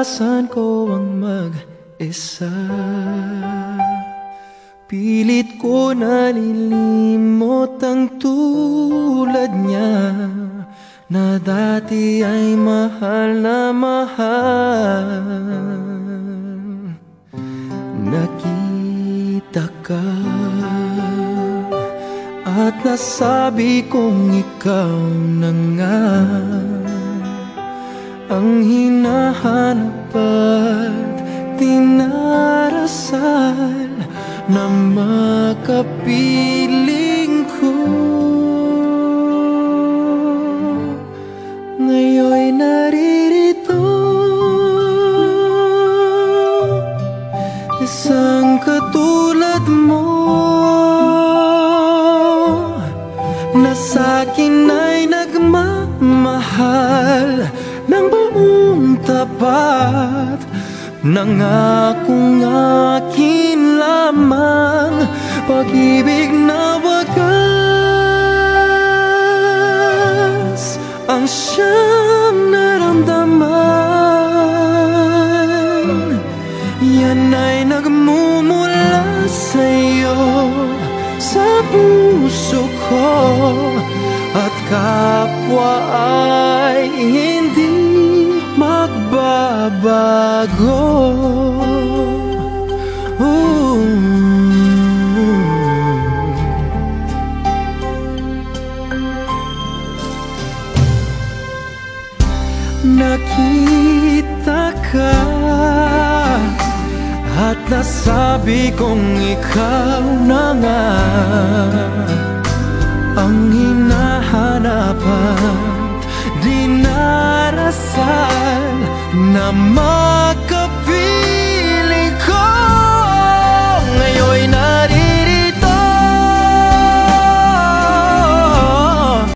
naranasan ko ang mag-isa. Pilit ko nalilimot ang tulad niya, na dati ay mahal na mahal. Nakita ka at nasabi kong ikaw na nga ang hinahanap at dinarasal na makapiling ko. Ngayon'y naririto, isang katulad mo, na sa'kin ay nagmamahal ng buong tapat, nangakong akin lamang pag-ibig na wagas ang siyang naramdaman. Yan ay nagmumula sa'yo, sa puso ko, at kapwa ay hindi magbabago. Nakita ka at nasabi kong ikaw na nga ang hinahanap at dinarasal na